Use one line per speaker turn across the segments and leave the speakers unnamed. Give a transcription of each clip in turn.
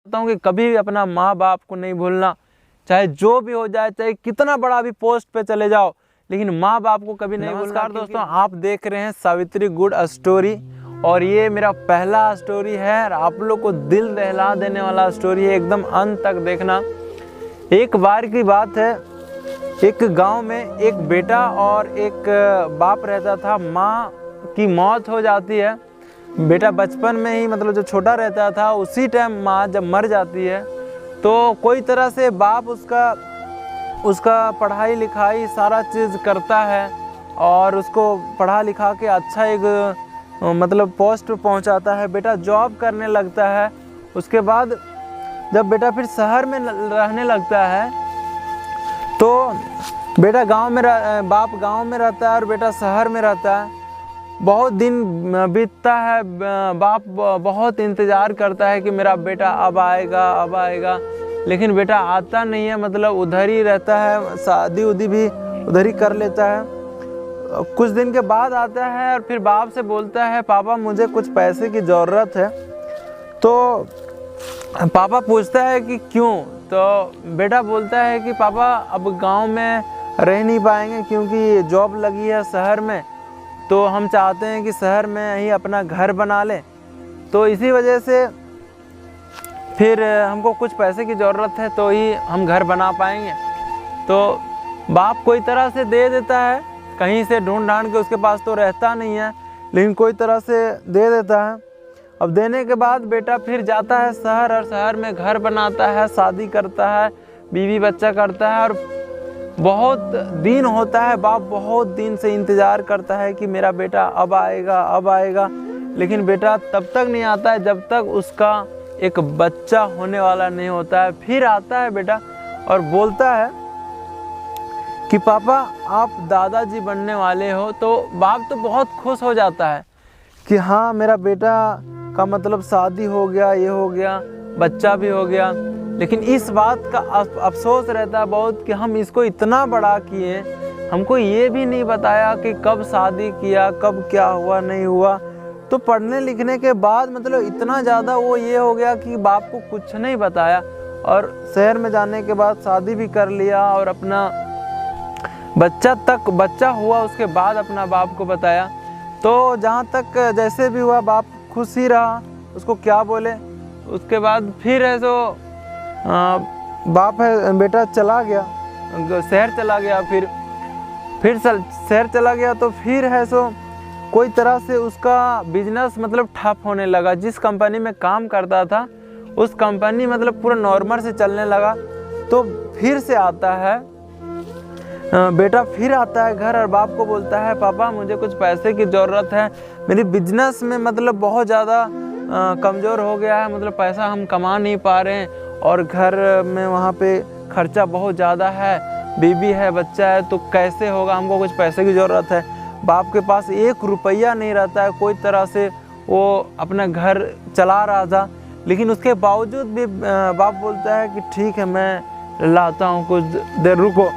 हूँ कि कभी भी अपना माँ बाप को नहीं भूलना, चाहे जो भी हो जाए, चाहे कितना बड़ा भी पोस्ट पे चले जाओ, लेकिन माँ बाप को कभी नहीं भूलना। नमस्कार दोस्तों, आप देख रहे हैं सावित्री गुड स्टोरी और ये मेरा पहला स्टोरी है और आप लोग को दिल दहला देने वाला स्टोरी है, एकदम अंत तक देखना। एक बार की बात है, एक गांव में एक बेटा और एक बाप रहता था। माँ की मौत हो जाती है, बेटा बचपन में ही मतलब जो छोटा रहता था उसी टाइम माँ जब मर जाती है तो कोई तरह से बाप उसका पढ़ाई लिखाई सारा चीज़ करता है और उसको पढ़ा लिखा के अच्छा एक मतलब पोस्ट पे पहुँचाता है। बेटा जॉब करने लगता है। उसके बाद जब बेटा फिर शहर में रहने लगता है तो बेटा बाप गांव में रहता है और बेटा शहर में रहता है। बहुत दिन बीतता है, बाप बहुत इंतज़ार करता है कि मेरा बेटा अब आएगा, लेकिन बेटा आता नहीं है, मतलब उधर ही रहता है, शादी उदी भी उधर ही कर लेता है। कुछ दिन के बाद आता है और फिर बाप से बोलता है, पापा मुझे कुछ पैसे की ज़रूरत है। तो पापा पूछता है कि क्यों? तो बेटा बोलता है कि पापा अब गांव में रह नहीं पाएंगे क्योंकि जॉब लगी है शहर में, तो हम चाहते हैं कि शहर में ही अपना घर बना लें, तो इसी वजह से फिर हमको कुछ पैसे की ज़रूरत है तो ही हम घर बना पाएंगे। तो बाप कोई तरह से दे देता है, कहीं से ढूंढ के, उसके पास तो रहता नहीं है लेकिन कोई तरह से दे देता है। अब देने के बाद बेटा फिर जाता है शहर और शहर में घर बनाता है, शादी करता है, बीवी बच्चा करता है और बहुत दिन होता है। बाप बहुत दिन से इंतज़ार करता है कि मेरा बेटा अब आएगा, लेकिन बेटा तब तक नहीं आता है जब तक उसका एक बच्चा होने वाला नहीं होता है। फिर आता है बेटा और बोलता है कि पापा आप दादाजी बनने वाले हो। तो बाप तो बहुत खुश हो जाता है कि हाँ मेरा बेटा का मतलब शादी हो गया, ये हो गया, बच्चा भी हो गया। लेकिन इस बात का अफसोस रहता है बहुत कि हम इसको इतना बड़ा किए, हमको ये भी नहीं बताया कि कब शादी किया, कब क्या हुआ नहीं हुआ। तो पढ़ने लिखने के बाद मतलब इतना ज़्यादा वो ये हो गया कि बाप को कुछ नहीं बताया और शहर में जाने के बाद शादी भी कर लिया और अपना बच्चा हुआ उसके बाद अपना बाप को बताया। तो जहाँ तक जैसे भी हुआ बाप खुश ही रहा, उसको क्या बोले। उसके बाद फिर है तो बाप है बेटा चला गया, शहर चला गया, फिर शहर चला गया तो फिर है सो कोई तरह से उसका बिजनेस मतलब ठप होने लगा। जिस कंपनी में काम करता था उस कंपनी मतलब पूरा नॉर्मल से चलने लगा। तो फिर से आता है बेटा, फिर आता है घर और बाप को बोलता है, पापा मुझे कुछ पैसे की ज़रूरत है, मेरी बिजनेस में मतलब बहुत ज़्यादा कमज़ोर हो गया है, मतलब पैसा हम कमा नहीं पा रहे हैं और घर में वहाँ पे खर्चा बहुत ज़्यादा है, बीबी है, बच्चा है, तो कैसे होगा, हमको कुछ पैसे की ज़रूरत है। बाप के पास 1 रुपया नहीं रहता है, कोई तरह से वो अपना घर चला रहा था, लेकिन उसके बावजूद भी बाप बोलता है कि ठीक है मैं लाता हूँ, कुछ देर रुको।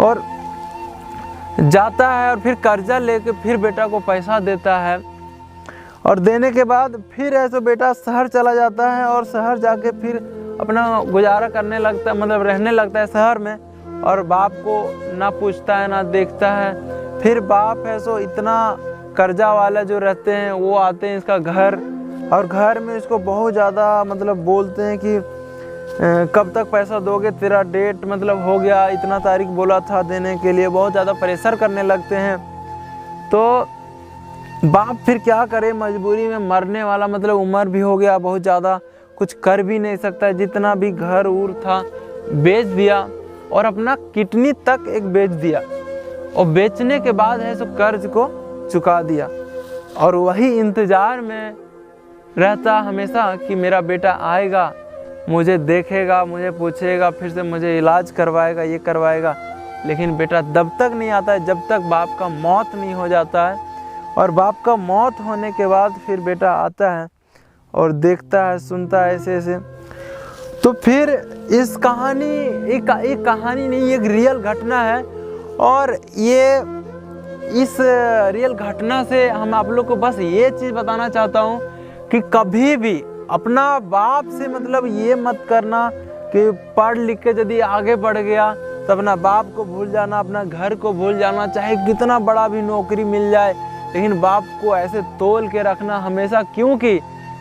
और जाता है और फिर कर्जा लेके फिर बेटा को पैसा देता है और देने के बाद फिर ऐसे बेटा शहर चला जाता है और शहर जाके फिर अपना गुजारा करने लगता है, मतलब रहने लगता है शहर में और बाप को ना पूछता है ना देखता है। फिर बाप है सो इतना कर्जा वाला जो रहते हैं वो आते हैं इसका घर और घर में इसको बहुत ज़्यादा मतलब बोलते हैं कि कब तक पैसा दोगे, तेरा डेट मतलब हो गया, इतना तारीख बोला था देने के लिए, बहुत ज़्यादा प्रेशर करने लगते हैं। तो बाप फिर क्या करे, मजबूरी में मरने वाला, मतलब उम्र भी हो गया बहुत ज़्यादा, कुछ कर भी नहीं सकता, जितना भी घर उर था बेच दिया और अपना किडनी तक एक बेच दिया और बेचने के बाद है सो कर्ज को चुका दिया और वही इंतज़ार में रहता हमेशा कि मेरा बेटा आएगा, मुझे देखेगा, मुझे पूछेगा, फिर से मुझे इलाज करवाएगा, ये करवाएगा। लेकिन बेटा तब तक नहीं आता है जब तक बाप का मौत नहीं हो जाता है और बाप का मौत होने के बाद फिर बेटा आता है और देखता है, सुनता है ऐसे। तो फिर इस कहानी एक कहानी नहीं, एक रियल घटना है और ये इस रियल घटना से हम आप लोग को बस ये चीज़ बताना चाहता हूँ कि कभी भी अपना बाप से मतलब ये मत करना कि पढ़ लिख के यदि आगे बढ़ गया तो अपना बाप को भूल जाना, अपना घर को भूल जाना, चाहे कितना बड़ा भी नौकरी मिल जाए, लेकिन बाप को ऐसे तोल के रखना हमेशा। क्योंकि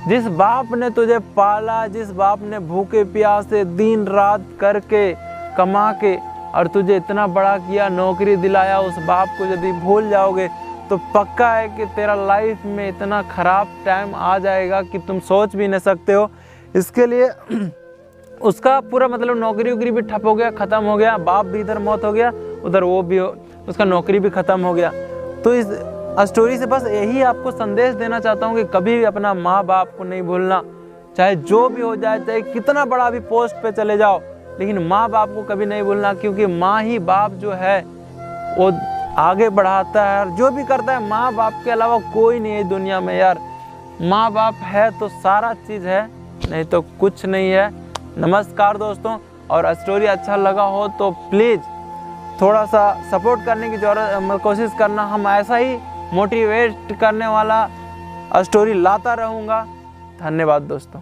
जिस बाप ने तुझे पाला, जिस बाप ने भूखे प्यासे दिन रात करके कमा के और तुझे इतना बड़ा किया, नौकरी दिलाया, उस बाप को यदि भूल जाओगे तो पक्का है कि तेरा लाइफ में इतना ख़राब टाइम आ जाएगा कि तुम सोच भी नहीं सकते हो। इसके लिए उसका पूरा मतलब नौकरी वोकरी भी ठप हो गया, ख़त्म हो गया, बाप भी इधर मौत हो गया, उधर वो भी उसका नौकरी भी ख़त्म हो गया। तो इस स्टोरी से बस यही आपको संदेश देना चाहता हूँ कि कभी भी अपना माँ बाप को नहीं भूलना, चाहे जो भी हो जाए, चाहे कितना बड़ा भी पोस्ट पे चले जाओ, लेकिन माँ बाप को कभी नहीं भूलना। क्योंकि माँ ही बाप जो है वो आगे बढ़ाता है, और जो भी करता है माँ बाप के अलावा कोई नहीं है दुनिया में यार। माँ बाप है तो सारा चीज़ है, नहीं तो कुछ नहीं है। नमस्कार दोस्तों, और स्टोरी अच्छा लगा हो तो प्लीज़ थोड़ा सा सपोर्ट करने की कोशिश करना। हम ऐसा ही मोटिवेट करने वाला स्टोरी लाता रहूँगा। धन्यवाद दोस्तों।